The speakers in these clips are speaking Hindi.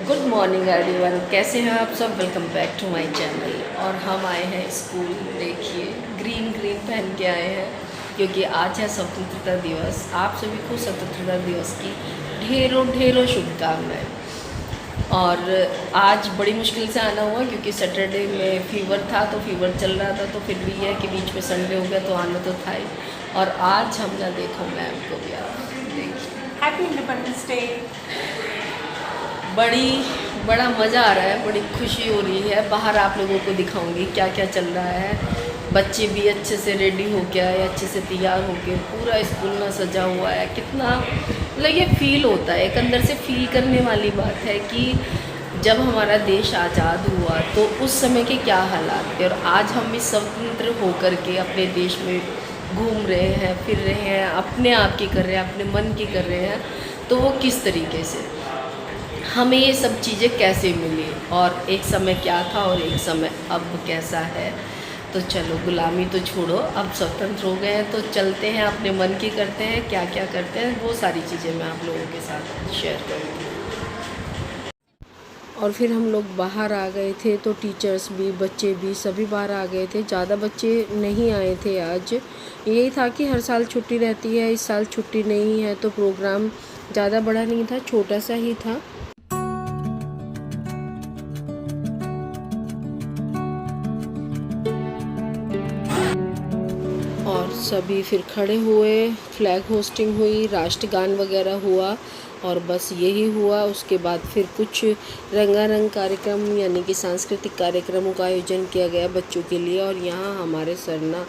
गुड मॉर्निंग एवरीवन, कैसे हैं आप सब। Welcome back to my channel. और हम आए हैं स्कूल। देखिए ग्रीन ग्रीन पहन के आए हैं क्योंकि आज है स्वतंत्रता दिवस। आप सभी को स्वतंत्रता दिवस की ढेरों ढेरों शुभकामनाएं। और आज बड़ी मुश्किल से आना हुआ क्योंकि सैटरडे में फीवर था, तो फीवर चल रहा था, तो फिर भी है कि बीच में संडे हो गया तो आना तो था ही। और आज हमने देखो मैम को भी आप देखिए। Happy Independence day. बड़ा मज़ा आ रहा है, बड़ी खुशी हो रही है। बाहर आप लोगों को दिखाऊंगी क्या क्या चल रहा है। बच्चे भी अच्छे से रेडी हो गया है, अच्छे से तैयार हो के पूरा स्कूल में सजा हुआ है। कितना मतलब ये फील होता है, एक अंदर से फील करने वाली बात है कि जब हमारा देश आज़ाद हुआ तो उस समय के क्या हालात थे, और आज हम भी स्वतंत्र होकर के अपने देश में घूम रहे हैं, फिर रहे हैं, अपने आप की कर रहे हैं, अपने मन की कर रहे हैं। तो वो किस तरीके से हमें ये सब चीज़ें कैसे मिली, और एक समय क्या था और एक समय अब कैसा है। तो चलो गुलामी तो छोड़ो, अब स्वतंत्र हो गए हैं तो चलते हैं, अपने मन की करते हैं, क्या क्या करते हैं वो सारी चीज़ें मैं आप लोगों के साथ शेयर करूँगी। और फिर हम लोग बाहर आ गए थे, तो टीचर्स भी बच्चे भी सभी बाहर आ गए थे। ज़्यादा बच्चे नहीं आए थे आज। यही था कि हर साल छुट्टी रहती है, इस साल छुट्टी नहीं है, तो प्रोग्राम ज़्यादा बड़ा नहीं था, छोटा सा ही था। और सभी फिर खड़े हुए, फ्लैग होस्टिंग हुई, राष्ट्रगान वगैरह हुआ, और बस यही हुआ। उसके बाद फिर कुछ रंगारंग कार्यक्रम यानी कि सांस्कृतिक कार्यक्रमों का आयोजन किया गया बच्चों के लिए। और यहाँ हमारे सरना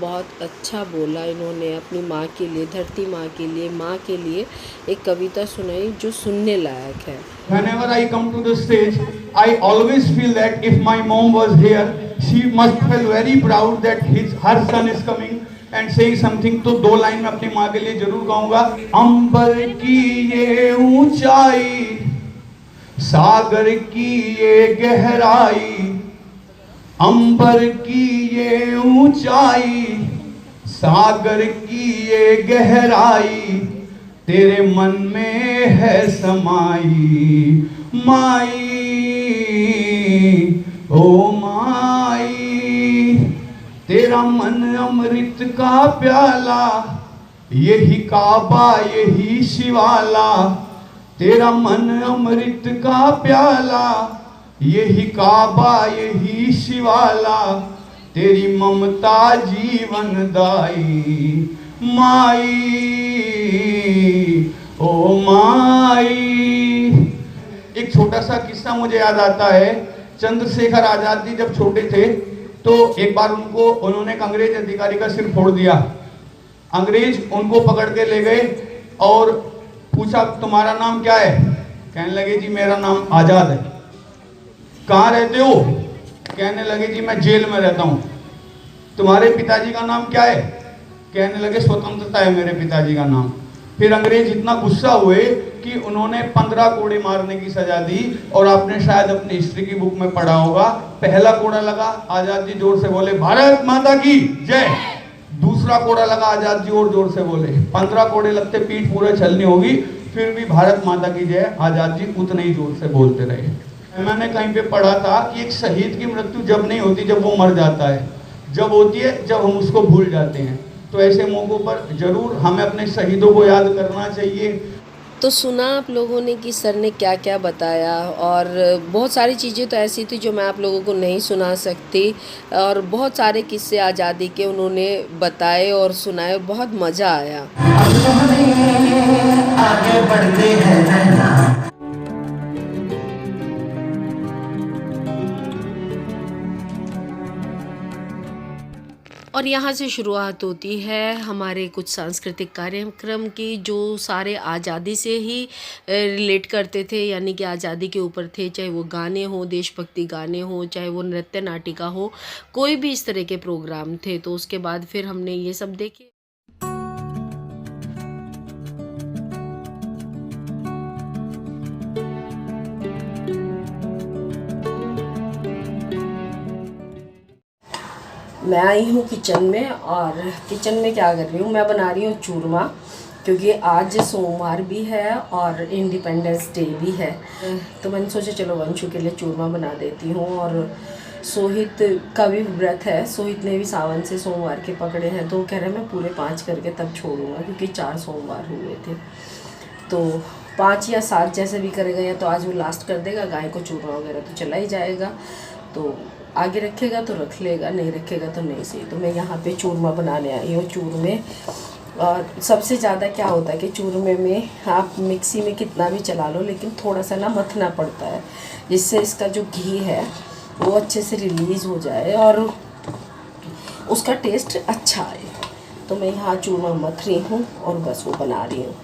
बहुत अच्छा बोला, इन्होंने अपनी माँ के लिए, धरती माँ के लिए, माँ के लिए एक कविता सुनाई जो सुनने लायक है। Whenever I come to the stage, I always feel that if my mom was here, she must feel very proud that her son is coming and saying something. तो दो लाइन में अपनी माँ के लिए जरूर गाऊंगा। अंबर की ये ऊंचाई, सागर की ये गहराई, अंबर की ये ऊंचाई, सागर की ये गहराई, तेरे मन में है समाई माई, ओ माई। तेरा मन अमृत का प्याला, यही काबा यही शिवाला, तेरा मन अमृत का प्याला, यही काबा यही शिवाला, तेरी ममता जीवन दाई माई, ओ माई। एक छोटा सा किस्सा मुझे याद आता है। चंद्रशेखर आजाद जी जब छोटे थे तो एक बार उन्होंने एक अंग्रेज अधिकारी का सिर फोड़ दिया। अंग्रेज उनको पकड़ के ले गए और पूछा तुम्हारा नाम क्या है। कहने लगे जी मेरा नाम आजाद है। कहाँ रहते हो। कहने लगे जी मैं जेल में रहता हूँ। तुम्हारे पिताजी का नाम क्या है। कहने लगे स्वतंत्रता है मेरे पिताजी का नाम। फिर अंग्रेज इतना गुस्सा हुए कि उन्होंने 15 कोड़े मारने की सजा दी। और आपने शायद अपनी हिस्ट्री की बुक में पढ़ा होगा, पहला कोड़ा लगा, आजाद जी जोर से बोले भारत माता की जय। दूसरा कोड़ा लगा, आजाद जी और जोर से बोले। 15 कोड़े लगते पीठ पूरे छलनी होगी, फिर भी भारत माता की जय आजाद जी उतने ही जोर से बोलते रहे। मैंने कहीं पे पढ़ा था कि एक शहीद की मृत्यु जब नहीं होती जब वो मर जाता है, जब होती है जब हम उसको भूल जाते हैं। तो ऐसे मौकों पर जरूर हमें अपने शहीदों को याद करना चाहिए। तो सुना आप लोगों ने कि सर ने क्या क्या बताया, और बहुत सारी चीज़ें तो ऐसी थी जो मैं आप लोगों को नहीं सुना सकती, और बहुत सारे किस्से आज़ादी के उन्होंने बताए और सुनाए। बहुत मज़ा आया। आगे बढ़ते हैं। और यहाँ से शुरुआत होती है हमारे कुछ सांस्कृतिक कार्यक्रम की, जो सारे आज़ादी से ही रिलेट करते थे, यानी कि आज़ादी के ऊपर थे। चाहे वो गाने हो, देशभक्ति गाने हो, चाहे वो नृत्य नाटिका हो, कोई भी इस तरह के प्रोग्राम थे। तो उसके बाद फिर हमने ये सब देखे। मैं आई हूँ किचन में, और किचन में क्या कर रही हूँ, मैं बना रही हूँ चूरमा। क्योंकि आज सोमवार भी है और इंडिपेंडेंस डे भी है। तो मैंने सोचा चलो वंशु के लिए चूरमा बना देती हूँ। और सोहित का भी व्रत है, सोहित ने भी सावन से सोमवार के पकड़े हैं, तो कह रहे मैं पूरे 5 करके तब छोड़ूंगा, क्योंकि 4 सोमवार हुए थे। तो 5 या 7 जैसे भी करेगा, या तो आज वो लास्ट कर देगा, गाय को चूरमा वगैरह तो चला ही जाएगा, तो आगे रखेगा तो रख लेगा, नहीं रखेगा तो नहीं सही। तो मैं यहाँ पे चूरमा बनाने आई हूँ। चूरमे और सबसे ज़्यादा क्या होता है कि चूरमे में आप मिक्सी में कितना भी चला लो, लेकिन थोड़ा सा ना मथना पड़ता है, जिससे इसका जो घी है वो अच्छे से रिलीज़ हो जाए और उसका टेस्ट अच्छा आए। तो मैं यहाँ चूरमा मथ रही हूँ और बस वो बना रही हूँ।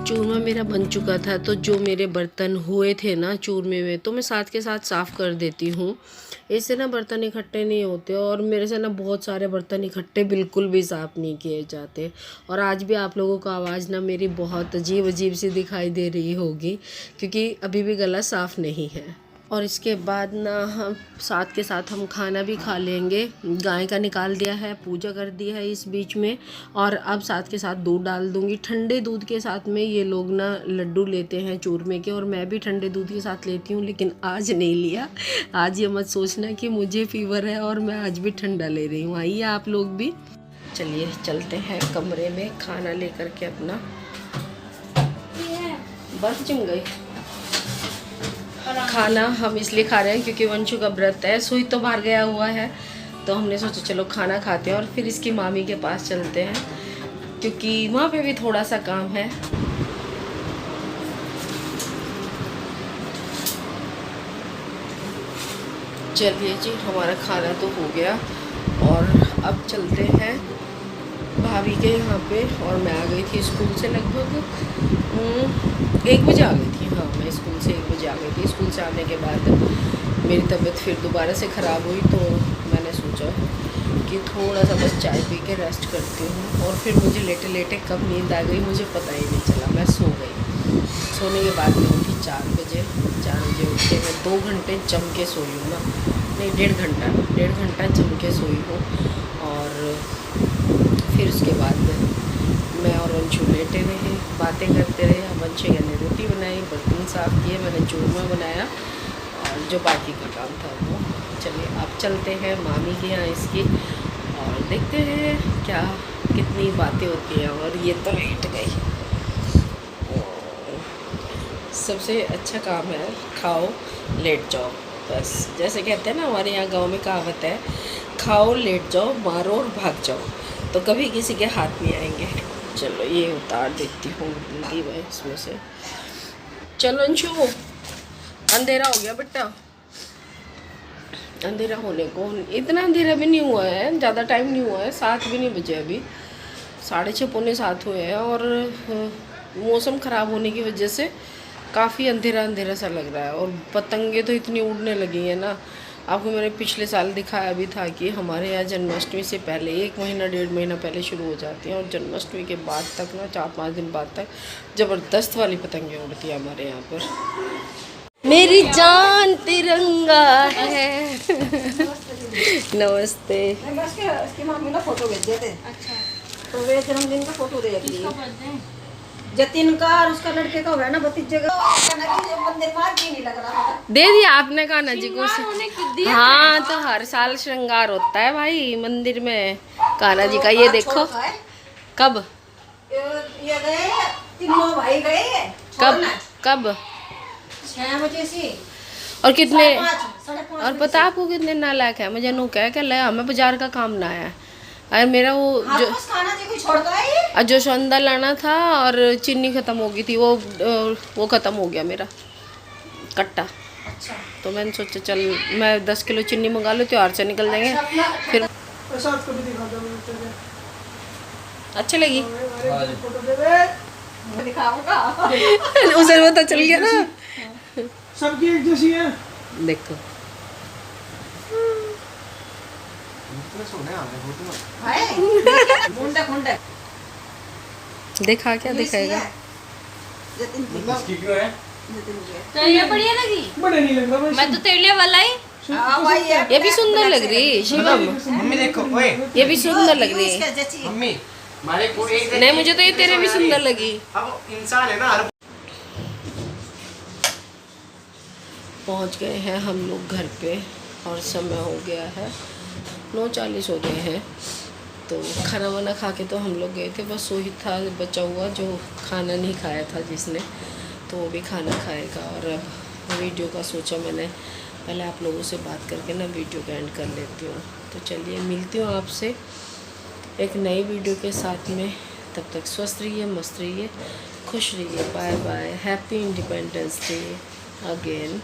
चूरमा मेरा बन चुका था, तो जो मेरे बर्तन हुए थे ना चूरमे में, तो मैं साथ के साथ साफ़ कर देती हूँ। इससे ना बर्तन इकट्ठे नहीं होते, और मेरे से ना बहुत सारे बर्तन इकट्ठे बिल्कुल भी साफ़ नहीं किए जाते। और आज भी आप लोगों को आवाज़ ना मेरी बहुत अजीब अजीब सी दिखाई दे रही होगी, क्योंकि अभी भी गला साफ़ नहीं है। और इसके बाद ना हम साथ के साथ हम खाना भी खा लेंगे। गाय का निकाल दिया है, पूजा कर दी है इस बीच में, और अब साथ के साथ दूध डाल दूंगी। ठंडे दूध के साथ में ये लोग ना लड्डू लेते हैं चूरमे के, और मैं भी ठंडे दूध के साथ लेती हूँ, लेकिन आज नहीं लिया। आज ये मत सोचना कि मुझे फीवर है और मैं आज भी ठंडा ले रही हूँ। आइए आप लोग भी, चलिए चलते हैं कमरे में खाना लेकर के अपना। बस चिम गई। खाना हम इसलिए खा रहे हैं क्योंकि वंशु का व्रत है, सोहित तो बाहर गया हुआ है, तो हमने सोचा चलो खाना खाते हैं और फिर इसकी मामी के पास चलते हैं, क्योंकि वहाँ पे भी थोड़ा सा काम है। चलिए जी, हमारा खाना तो हो गया और अब चलते हैं भाभी के यहाँ पे। और मैं आ गई थी स्कूल से लगभग 1 बजे आ गई थी। हाँ, मैं स्कूल से 1 बजे आ गई थी। स्कूल से आने के बाद मेरी तबीयत फिर दोबारा से ख़राब हुई, तो मैंने सोचा कि थोड़ा सा बस चाय पी के रेस्ट करती हूँ। और फिर मुझे लेटे लेटे कब नींद आ गई मुझे पता ही नहीं चला, मैं सो गई। सोने के बाद मैं उठी 4 बजे उठ के मैं 2 घंटे जम के सोई हूँ ना, नहीं 1.5 घंटा जम के सोई हूँ। और फिर उसके बाद मैं और वंशु लेटे रहे, बातें करते रहे। वंशु ने रोटी बनाई, बर्तन साफ़ किए, मैंने चूरमा बनाया, और जो बाकी का काम था वो। चलिए अब चलते हैं मामी के यहाँ इसकी, और देखते हैं क्या कितनी बातें होती हैं। और ये तो लेट गई। सबसे अच्छा काम है खाओ लेट जाओ, बस जैसे कहते हैं ना हमारे यहाँ गांव में कहावत है, खाओ लेट जाओ मारो और भाग जाओ, तो कभी किसी के हाथ नहीं आएंगे। चलो ये उतार देती हूँ जल्दी मैं इसमें से। चलो अंशु, अंधेरा हो गया बेटा, अंधेरा होने को, इतना अंधेरा भी नहीं हुआ है, ज़्यादा टाइम नहीं हुआ है, 7 भी नहीं बजे अभी, 6:30 पौने 7 हुए हैं। और मौसम ख़राब होने की वजह से काफ़ी अंधेरा अंधेरा सा लग रहा है। और पतंगे तो इतनी उड़ने लगी हैं ना। आपको मैंने पिछले साल दिखाया भी था कि हमारे यहाँ जन्माष्टमी से पहले 1 महीना 1.5 महीना पहले शुरू हो जाती हैं, और जन्माष्टमी के बाद तक ना 4-5 दिन बाद तक ज़बरदस्त वाली पतंगे उड़ती हैं हमारे यहाँ पर। मेरी जान तिरंगा है। नमस्ते। इसकी मम्मी ने फोटो भेजे थे। अच्छा, तो वे जन्मदिन का फोटो देख लिए। जतिन का और उसका लड़के का हुआ ना भतीजे का, मंदिर मार भी नहीं लग रहा था। दे दिया आपने कान्हा जी को। हाँ, तो हर साल श्रृंगार होता है भाई मंदिर में कान्हा जी का। ये देखो कब ये गए, तीनों भाई गए। कब 6 बजे से। और कितने, 5:30 और पता आपको कितने नालायक है, मुझे नु कह ले हमें बाजार का काम ना आया। अरे मेरा वो जो खाना जी को छोड़ता है, जो संदा लाना था और चीनी ख़त्म हो गई थी, वो ख़त्म हो गया मेरा कट्टा। अच्छा, तो मैंने सोचा चल मैं 10 किलो चीनी मंगा लो, त्योहार से निकल जाएंगे। फिर अच्छी लगी? फोटो दे दे, मैं दिखाऊंगा। उसे पता चल गया ना। सबकी एक जैसी है। देखो है मुंडा मुंडा देखा क्या दिखाएगा? जतिन की जतिन की तो ये बढ़िया लगी। बड़े नहीं लग रहा भाई। मैं तो तेरे लिए वाला ही। हाँ भाई ये भी सुंदर लग रही है शिवम, मम्मी देखो, ओए ये भी सुंदर लग रही है। इसका जची मम्मी, हमारे को एक नहीं मुझे तो ये तेरे भी सुंदर लगी। अब इंसान है ना, हर पहुंच गए हैं हम लोग घर पे और समय हो गया है 9:40 हो गए हैं। तो खाना वाना खा के तो हम लोग गए थे, बस वही था बचा हुआ जो खाना नहीं खाया था जिसने, तो वो भी खाना खाएगा। और अब वीडियो का सोचा मैंने पहले आप लोगों से बात करके ना वीडियो का एंड कर लेती हूँ। तो चलिए मिलती हूँ आपसे एक नई वीडियो के साथ में। तब तक स्वस्थ रहिए, मस्त रहिए, खुश रहिए। Bye bye, happy Independence Day again.